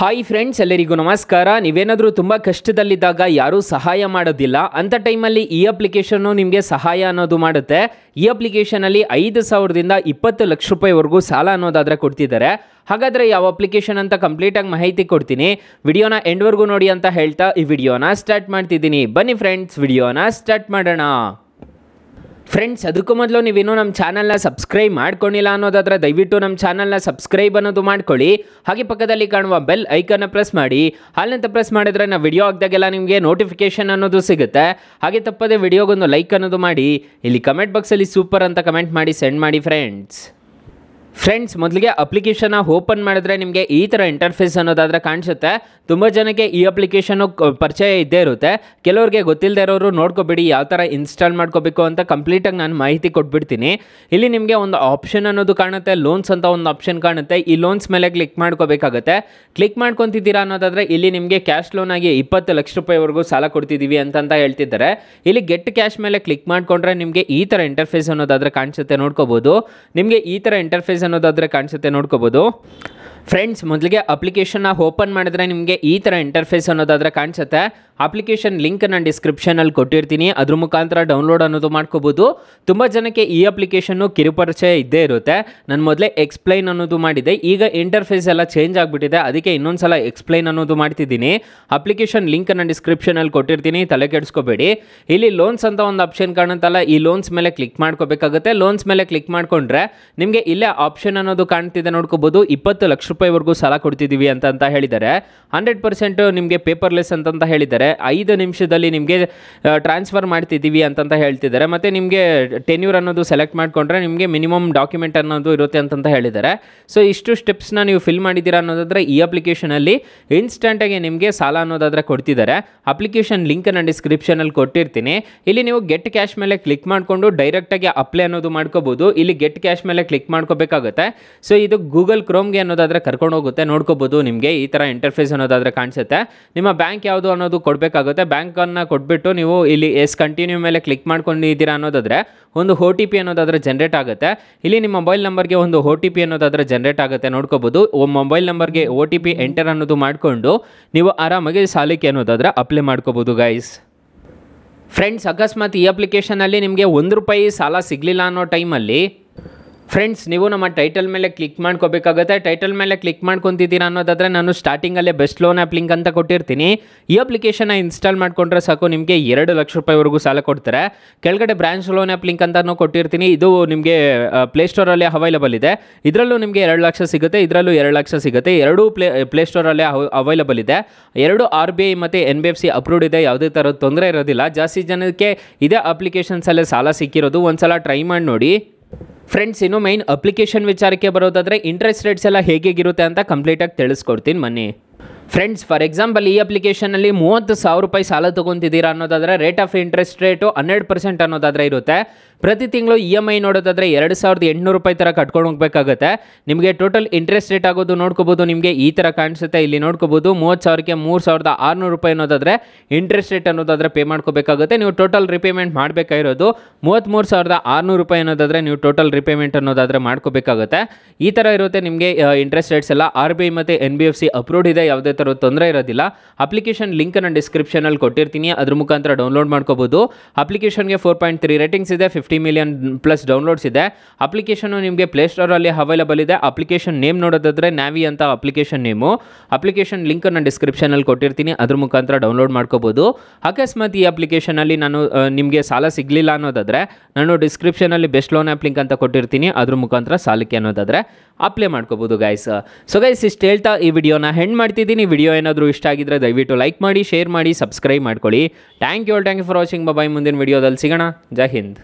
Hi friends, ಎಲ್ಲರಿಗೂ ನಮಸ್ಕಾರ. ನೀವೇನಾದರೂ ತುಂಬ ಕಷ್ಟದಲ್ಲಿದ್ದಾಗ ಯಾರೂ ಸಹಾಯ ಮಾಡೋದಿಲ್ಲ ಅಂಥ ಟೈಮಲ್ಲಿ ಈ ಅಪ್ಲಿಕೇಶನ್ನು ನಿಮಗೆ ಸಹಾಯ ಅನ್ನೋದು ಮಾಡುತ್ತೆ. ಈ ಅಪ್ಲಿಕೇಶನಲ್ಲಿ 5,000ದಿಂದ 20 ಲಕ್ಷ ರೂಪಾಯಿವರೆಗೂ ಸಾಲ ಅನ್ನೋದಾದರೆ ಕೊಡ್ತಿದ್ದಾರೆ. ಹಾಗಾದರೆ ಯಾವ ಅಪ್ಲಿಕೇಶನ್ ಅಂತ ಕಂಪ್ಲೀಟಾಗಿ ಮಾಹಿತಿ ಕೊಡ್ತೀನಿ. ವಿಡಿಯೋನ ಎಂಡ್ವರೆಗೂ ನೋಡಿ ಅಂತ ಹೇಳ್ತಾ ಈ ವಿಡಿಯೋನ ಸ್ಟಾರ್ಟ್ ಮಾಡ್ತಿದ್ದೀನಿ. ಬನ್ನಿ ಫ್ರೆಂಡ್ಸ್, ವಿಡಿಯೋನ ಸ್ಟಾರ್ಟ್ ಮಾಡೋಣ. ಫ್ರೆಂಡ್ಸ್, ಅದಕ್ಕೂ ಮೊದಲು ನೀವಿನ್ನೂ ನಮ್ಮ ಚಾನಲ್ನ ಸಬ್ಸ್ಕ್ರೈಬ್ ಮಾಡ್ಕೊಂಡಿಲ್ಲ ಅನ್ನೋದಾದರೆ ದಯವಿಟ್ಟು ನಮ್ಮ ಚಾನಲ್ನ ಸಬ್ಸ್ಕ್ರೈಬ್ ಅನ್ನೋದು ಮಾಡ್ಕೊಳ್ಳಿ. ಹಾಗೆ ಪಕ್ಕದಲ್ಲಿ ಕಾಣುವ ಬೆಲ್ ಐಕನ್ನ ಪ್ರೆಸ್ ಮಾಡಿ. ಹಾಲಂತ ಪ್ರೆಸ್ ಮಾಡಿದರೆ ನಾವು ವಿಡಿಯೋ ಹಾಕಿದಾಗೆಲ್ಲ ನಿಮಗೆ ನೋಟಿಫಿಕೇಶನ್ ಅನ್ನೋದು ಸಿಗುತ್ತೆ. ಹಾಗೆ ತಪ್ಪದೆ ವಿಡಿಯೋಗೊಂದು ಲೈಕ್ ಅನ್ನೋದು ಮಾಡಿ. ಇಲ್ಲಿ ಕಮೆಂಟ್ ಬಾಕ್ಸಲ್ಲಿ ಸೂಪರ್ ಅಂತ ಕಮೆಂಟ್ ಮಾಡಿ ಸೆಂಡ್ ಮಾಡಿ ಫ್ರೆಂಡ್ಸ್. ಮೊದಲಿಗೆ ಅಪ್ಲಿಕೇಶನ್ನ ಓಪನ್ ಮಾಡಿದ್ರೆ ನಿಮಗೆ ಈ ಥರ ಇಂಟರ್ಫೇಸ್ ಅನ್ನೋದಾದರೆ ಕಾಣಿಸುತ್ತೆ. ತುಂಬ ಜನಕ್ಕೆ ಈ ಅಪ್ಲಿಕೇಶನ್ನು ಪರಿಚಯ ಇದ್ದೇ ಇರುತ್ತೆ. ಕೆಲವ್ರಿಗೆ ಗೊತ್ತಿಲ್ಲದೆ ಇರೋರು ನೋಡ್ಕೊಬೇಡಿ ಯಾವ ಥರ ಇನ್ಸ್ಟಾಲ್ ಮಾಡ್ಕೋಬೇಕು ಅಂತ ಕಂಪ್ಲೀಟಾಗಿ ನಾನು ಮಾಹಿತಿ ಕೊಟ್ಬಿಡ್ತೀನಿ. ಇಲ್ಲಿ ನಿಮಗೆ ಒಂದು ಆಪ್ಷನ್ ಅನ್ನೋದು ಕಾಣುತ್ತೆ, ಲೋನ್ಸ್ ಅಂತ ಒಂದು ಆಪ್ಷನ್ ಕಾಣುತ್ತೆ. ಈ ಲೋನ್ಸ್ ಮೇಲೆ ಕ್ಲಿಕ್ ಮಾಡ್ಕೋಬೇಕಾಗುತ್ತೆ. ಕ್ಲಿಕ್ ಮಾಡ್ಕೊತಿದ್ದೀರಾ ಅನ್ನೋದಾದರೆ ಇಲ್ಲಿ ನಿಮಗೆ ಕ್ಯಾಶ್ ಲೋನ್ ಆಗಿ 20 ಲಕ್ಷ ರೂಪಾಯಿವರೆಗೂ ಸಾಲ ಕೊಡ್ತಿದ್ದೀವಿ ಅಂತ ಹೇಳ್ತಿದ್ದಾರೆ. ಇಲ್ಲಿ ಗೆಟ್ ಕ್ಯಾಶ್ ಮೇಲೆ ಕ್ಲಿಕ್ ಮಾಡಿಕೊಂಡ್ರೆ ನಿಮಗೆ ಈ ಥರ ಇಂಟರ್ಫೇಸ್ ಅನ್ನೋದಾದರೆ ಕಾಣಿಸುತ್ತೆ, ನೋಡ್ಕೋಬೋದು. ನಿಮಗೆ ಈ ಥರ ಇಂಟರ್ಫೇಸ್ ಅನ್ನೋದಾದರೆ ಕಾಣಿಸುತ್ತೆ, ನೋಡ್ಕೋಬೋದು. ಫ್ರೆಂಡ್ಸ್, ಮೊದಲಿಗೆ ಅಪ್ಲಿಕೇಶನ್ನ ಓಪನ್ ಮಾಡಿದ್ರೆ ನಿಮಗೆ ಈ ಥರ ಇಂಟರ್ಫೇಸ್ ಅನ್ನೋದಾದರೆ ಕಾಣಿಸುತ್ತೆ. ಅಪ್ಲಿಕೇಶನ್ ಲಿಂಕ್ ನಾನು ಡಿಸ್ಕ್ರಿಪ್ಷನಲ್ಲಿ ಕೊಟ್ಟಿರ್ತೀನಿ, ಅದ್ರ ಮುಖಾಂತರ ಡೌನ್ಲೋಡ್ ಅನ್ನೋದು ಮಾಡ್ಕೋಬೋದು. ತುಂಬ ಜನಕ್ಕೆ ಈ ಅಪ್ಲಿಕೇಶನ್ನು ಕಿರುಪರಿಚಯ ಇದ್ದೇ ಇರುತ್ತೆ. ನಾನು ಮೊದಲೇ ಎಕ್ಸ್ಪ್ಲೈನ್ ಅನ್ನೋದು ಮಾಡಿದೆ. ಈಗ ಇಂಟರ್ಫೇಸ್ ಎಲ್ಲ ಚೇಂಜ್ ಆಗಿಬಿಟ್ಟಿದೆ, ಅದಕ್ಕೆ ಇನ್ನೊಂದು ಸಲ ಎಕ್ಸ್ಪ್ಲೈನ್ ಅನ್ನೋದು ಮಾಡ್ತಿದ್ದೀನಿ. ಅಪ್ಲಿಕೇಶನ್ ಲಿಂಕ್ ನಾನು ಡಿಸ್ಕ್ರಿಪ್ಷನಲ್ಲಿ ಕೊಟ್ಟಿರ್ತೀನಿ, ತಲೆ ಕೆಡಿಸ್ಕೋಬೇಡಿ. ಇಲ್ಲಿ ಲೋನ್ಸ್ ಅಂತ ಒಂದು ಆಪ್ಷನ್ ಕಾಣುತ್ತಲ್ಲ, ಈ ಲೋನ್ಸ್ ಮೇಲೆ ಕ್ಲಿಕ್ ಮಾಡ್ಕೋಬೇಕಾಗುತ್ತೆ. ಲೋನ್ಸ್ ಮೇಲೆ ಕ್ಲಿಕ್ ಮಾಡಿಕೊಂಡ್ರೆ ನಿಮಗೆ ಇಲ್ಲೇ ಆಪ್ಷನ್ ಅನ್ನೋದು ಕಾಣ್ತಿದೆ, ನೋಡ್ಕೋಬೋದು. 20 ಲಕ್ಷ ರೂಪಾಯಿವರೆಗೂ ಸಾಲ ಕೊಡ್ತಿದ್ದೀವಿ ಅಂತ ಹೇಳಿದ್ದಾರೆ. 100% ನಿಮಗೆ ಪೇಪರ್ಲೆಸ್ ಅಂತ ಹೇಳಿದ್ದಾರೆ. 5 ನಿಮಿಷದಲ್ಲಿ ನಿಮಗೆ ಟ್ರಾನ್ಸ್ಫರ್ ಮಾಡ್ತಿದ್ದೀವಿ ಅಂತ ಹೇಳ್ತಿದ್ದಾರೆ. ಮತ್ತು ನಿಮಗೆ ಟೆನ್ಯೂರ್ ಅನ್ನೋದು ಸೆಲೆಕ್ಟ್ ಮಾಡಿಕೊಂಡ್ರೆ ನಿಮಗೆ ಮಿನಿಮಮ್ ಡಾಕ್ಯುಮೆಂಟ್ ಅನ್ನೋದು ಇರುತ್ತೆ ಅಂತ ಹೇಳಿದ್ದಾರೆ. ಸೊ ಇಷ್ಟು ಸ್ಟೆಪ್ಸ್ನ ನೀವು ಫಿಲ್ ಮಾಡಿದ್ದೀರಾ ಅನ್ನೋದಾದರೆ ಈ ಅಪ್ಲಿಕೇಶನಲ್ಲಿ ಇನ್ಸ್ಟೆಂಟಾಗಿ ನಿಮಗೆ ಸಾಲ ಅನ್ನೋದಾದರೆ ಕೊಡ್ತಿದ್ದಾರೆ. ಅಪ್ಲಿಕೇಶನ್ ಲಿಂಕ್ ನಾನು ಡಿಸ್ಕ್ರಿಪ್ಷನಲ್ಲಿ ಕೊಟ್ಟಿರ್ತೀನಿ. ಇಲ್ಲಿ ನೀವು ಗೆಟ್ ಕ್ಯಾಶ್ ಮೇಲೆ ಕ್ಲಿಕ್ ಮಾಡಿಕೊಂಡು ಡೈರೆಕ್ಟಾಗಿ ಅಪ್ಲೈ ಅನ್ನೋದು ಮಾಡ್ಕೋಬೋದು. ಇಲ್ಲಿ ಗೆಟ್ ಕ್ಯಾಶ್ ಮೇಲೆ ಕ್ಲಿಕ್ ಮಾಡ್ಕೋಬೇಕಾಗುತ್ತೆ. ಸೊ ಇದು ಗೂಗಲ್ ಕ್ರೋಮ್ಗೆ ಅನ್ನೋದಾದರೆ ಕರ್ಕೊಂಡು ಹೋಗುತ್ತೆ, ನೋಡ್ಕೋಬೋದು. ನಿಮಗೆ ಈ ಥರ ಇಂಟರ್ಫೇಸ್ ಅನ್ನೋದಾದರೆ ಕಾಣಿಸುತ್ತೆ. ನಿಮ್ಮ ಬ್ಯಾಂಕ್ ಯಾವುದು ಅನ್ನೋದು ಕೊಡಬೇಕಾಗುತ್ತೆ. ಬ್ಯಾಂಕನ್ನು ಕೊಟ್ಬಿಟ್ಟು ನೀವು ಇಲ್ಲಿ ಕಂಟಿನ್ಯೂ ಮೇಲೆ ಕ್ಲಿಕ್ ಮಾಡ್ಕೊಂಡಿದ್ದೀರಾ ಅನ್ನೋದಾದರೆ ಒಂದು OTP ಅನ್ನೋದಾದರೆ ಜನ್ರೇಟ್ ಆಗುತ್ತೆ. ಇಲ್ಲಿ ನಿಮ್ಮ ಮೊಬೈಲ್ ನಂಬರ್ಗೆ ಒಂದು OTP ಅನ್ನೋದಾದರೆ ಜನ್ರೇಟ್ ಆಗುತ್ತೆ, ನೋಡ್ಕೋಬೋದು. ಮೊಬೈಲ್ ನಂಬರ್ಗೆ OTP ಎಂಟರ್ ಅನ್ನೋದು ಮಾಡಿಕೊಂಡು ನೀವು ಆರಾಮಾಗಿ ಸಾಲಕ್ಕೆ ಅನ್ನೋದಾದರೆ ಅಪ್ಲೈ ಮಾಡ್ಕೋಬೋದು ಗೈಸ್. ಫ್ರೆಂಡ್ಸ್, ಅಕಸ್ಮಾತ್ ಈ ಅಪ್ಲಿಕೇಶನಲ್ಲಿ ನಿಮಗೆ ₹1 ಸಾಲ ಸಿಗಲಿಲ್ಲ ಅನ್ನೋ ಟೈಮಲ್ಲಿ ಫ್ರೆಂಡ್ಸ್ ನೀವು ನಮ್ಮ ಟೈಟಲ್ ಮೇಲೆ ಕ್ಲಿಕ್ ಮಾಡ್ಕೋಬೇಕಾಗುತ್ತೆ. ಟೈಟಲ್ ಮೇಲೆ ಕ್ಲಿಕ್ ಮಾಡ್ಕೊತಿದ್ದೀರಾ ಅನ್ನೋದಾದರೆ ನಾನು ಸ್ಟಾರ್ಟಿಂಗಲ್ಲೇ ಬೆಸ್ಟ್ ಲೋನ್ ಆ್ಯಪ್ ಲಿಂಕ್ ಅಂತ ಕೊಟ್ಟಿರ್ತೀನಿ. ಈ ಅಪ್ಲಿಕೇಶನ್ನ ಇನ್ಸ್ಟಾಲ್ ಮಾಡಿಕೊಂಡ್ರೆ ಸಾಕು, ನಿಮಗೆ 2 ಲಕ್ಷ ರೂಪಾಯಿವರೆಗೂ ಸಾಲ ಕೊಡ್ತಾರೆ. ಕೆಳಗಡೆ ಬ್ರಾಂಚ್ ಲೋನ್ ಆ್ಯಪ್ ಲಿಂಕ್ ಅಂತಲೂ ಕೊಟ್ಟಿರ್ತೀನಿ. ಇದು ನಿಮಗೆ ಪ್ಲೇಸ್ಟೋರಲ್ಲಿ ಅವೈಲಬಲ್ ಇದೆ. ಇದರಲ್ಲೂ ನಿಮಗೆ 2 ಲಕ್ಷ ಸಿಗುತ್ತೆ, ಇದರಲ್ಲೂ 2 ಲಕ್ಷ ಸಿಗುತ್ತೆ. ಎರಡೂ ಪ್ಲೇಸ್ಟೋರಲ್ಲೇ ಅವೈಲಬಲ್ ಇದೆ. 2 RBI ಮತ್ತು NBFC ಅಪ್ರೂವ್ಡ್ ಇದೆ. ಯಾವುದೇ ಥರದ ತೊಂದರೆ ಇರೋದಿಲ್ಲ. ಜಾಸ್ತಿ ಜನಕ್ಕೆ ಇದೇ ಅಪ್ಲಿಕೇಶನ್ಸಲ್ಲೇ ಸಾಲ ಸಿಕ್ಕಿರೋದು. ಒಂದು ಸಲ ಟ್ರೈ ಮಾಡಿ ನೋಡಿ ಫ್ರೆಂಡ್ಸ್. ಇನ್ನು ಮೈನ್ ಅಪ್ಲಿಕೇಶನ್ ವಿಚಾರಕ್ಕೆ ಬರೋದಾದರೆ ಇಂಟ್ರೆಸ್ಟ್ ರೇಟ್ಸ್ ಎಲ್ಲ ಹೇಗಿರುತ್ತೆ ಅಂತ ಕಂಪ್ಲೀಟಾಗಿ ತಿಳಿಸ್ಕೊಡ್ತೀನಿ ಬನ್ನಿ. ಫ್ರೆಂಡ್ಸ್, ಫಾರ್ ಎಕ್ಸಾಂಪಲ್ ಈ ಅಪ್ಲಿಕೇಶನಲ್ಲಿ 30,000 ರೂಪಾಯಿ ಸಾಲ ತೊಗೊತಿದ್ದೀರಾ ಅನ್ನೋದಾದರೆ ರೇಟ್ ಆಫ್ ಇಂಟ್ರೆಸ್ಟ್ ರೇಟು 100% ಅನ್ನೋದಾದರೆ ಇರುತ್ತೆ. ಪ್ರತಿ ತಿಂಗಳು EMI ನೋಡೋದಾದರೆ 2,800 ರೂಪಾಯಿ ಥರ ಕಟ್ಕೊಂಡು ಹೋಗಬೇಕಾಗುತ್ತೆ. ನಿಮಗೆ ಟೋಟಲ್ ಇಂಟ್ರೆಸ್ಟ್ ರೇಟ್ ಆಗೋದು ನೋಡ್ಕೋಬೋದು. ನಿಮಗೆ ಈ ಥರ ಕಾಣಿಸುತ್ತೆ, ಇಲ್ಲಿ ನೋಡ್ಕೋಬೋದು. 30,000ಕ್ಕೆ 3,600 ರೂಪಾಯಿ ಅನ್ನೋದಾದರೆ ಇಂಟ್ರೆಸ್ಟ್ ರೇಟ್ ಅನ್ನೋದಾದರೆ ಪೇ ಮಾಡ್ಕೋಬೇಕಾಗುತ್ತೆ. ನೀವು ಟೋಟಲ್ ರಿಪೇಮೆಂಟ್ ಮಾಡಬೇಕಾಗಿರೋದು 33,600 ರೂಪಾಯಿ ಅನ್ನೋದಾದರೆ ನೀವು ಟೋಟಲ್ ರಿಪೇಮೆಂಟ್ ಅನ್ನೋದಾದರೆ ಮಾಡ್ಕೋಬೇಕಾಗುತ್ತೆ. ಈ ಥರ ಇರುತ್ತೆ ನಿಮಗೆ ಇಂಟ್ರೆಸ್ಟ್ ರೇಟ್ಸ್ ಎಲ್ಲ. RBI ಮತ್ತು NBFC ಅಪ್ರೂವ್ಡ್ ಇದೆ, ಯಾವುದೇ ಥರ ತೊಂದರೆ ಇರೋದಿಲ್ಲ. ಅಪ್ಲಿಕೇಶನ್ ಲಿಂಕ್ ನಾನು ಡಿಸ್ಕ್ರಿಪ್ಷನಲ್ಲಿ ಕೊಟ್ಟಿರ್ತೀನಿ, ಅದ್ರ ಮುಖಾಂತರ ಡೌನ್ಲೋಡ್ ಮಾಡ್ಕೋಬೋದು. ಅಪ್ಲಿಕೇಶನ್ಗೆ 4.3 ರೇಟಿಂಗ್ಸ್ ಇದೆ, 50 ಮಿಲಿಯನ್ ಪ್ಲಸ್ ಡೌನ್ಲೋಡ್ಸ್ ಇದೆ. ಅಪ್ಲಿಕೇಶನ್ನು ನಿಮಗೆ ಪ್ಲೇಸ್ಟೋರಲ್ಲಿ ಅವೈಲಬಲ್ ಇದೆ. ಅಪ್ಲಿಕೇಶನ್ ನೇಮ್ ನೋಡೋದಾದರೆ ನ್ಯಾವಿ ಅಂತ ಅಪ್ಲಿಕೇಶನ್ ನೇಮು. ಅಪ್ಲಿಕೇಶನ್ ಲಿಂಕ್ ನಾನು ಡಿಸ್ಕ್ರಿಪ್ಷನಲ್ಲಿ ಕೊಟ್ಟಿರ್ತೀನಿ, ಅದ್ರ ಮುಖಾಂತರ ಡೌನ್ಲೋಡ್ ಮಾಡ್ಕೋಬೋದು. ಅಕಸ್ಮಾತ್ ಈ ಅಪ್ಲಿಕೇಶನಲ್ಲಿ ನಾನು ನಿಮಗೆ ಸಾಲ ಸಿಗಲಿಲ್ಲ ಅನ್ನೋದಾದರೆ ನಾನು ಡಿಸ್ಕ್ರಿಪ್ಷನಲ್ಲಿ ಬೆಸ್ಟ್ ಲೋನ್ ಆ್ಯಪ್ ಲಿಂಕ್ ಅಂತ ಕೊಟ್ಟಿರ್ತೀನಿ, ಅದ್ರ ಮುಖಾಂತರ ಸಾಲಕ್ಕೆ ಅನ್ನೋದಾದರೆ ಅಪ್ಲೈ ಮಾಡ್ಕೋಬೋದು ಗೈಸ್. ಸೊ ಗೈಸ್, ಇಷ್ಟು ಹೇಳ್ತಾ ಈ ವಿಡಿಯೋನ ಹೆಂಡ್ ಮಾಡ್ತಿದ್ದೀನಿ. ವಿಡಿಯೋ ಏನಾದರೂ ಇಷ್ಟ ಆಗಿದ್ರೆ ದಯವಿಟ್ಟು ಲೈಕ್ ಮಾಡಿ, ಶೇರ್ ಮಾಡಿ, ಸಬ್ಸ್ಕ್ರೈಬ್ ಮಾಡ್ಕೊಳ್ಳಿ. Thank you for watching. Bye. ಮುಂದಿನ ವಿಡಿಯೋದಲ್ಲಿ ಸಿಗೋಣ. ಜೈ ಹಿಂದ್.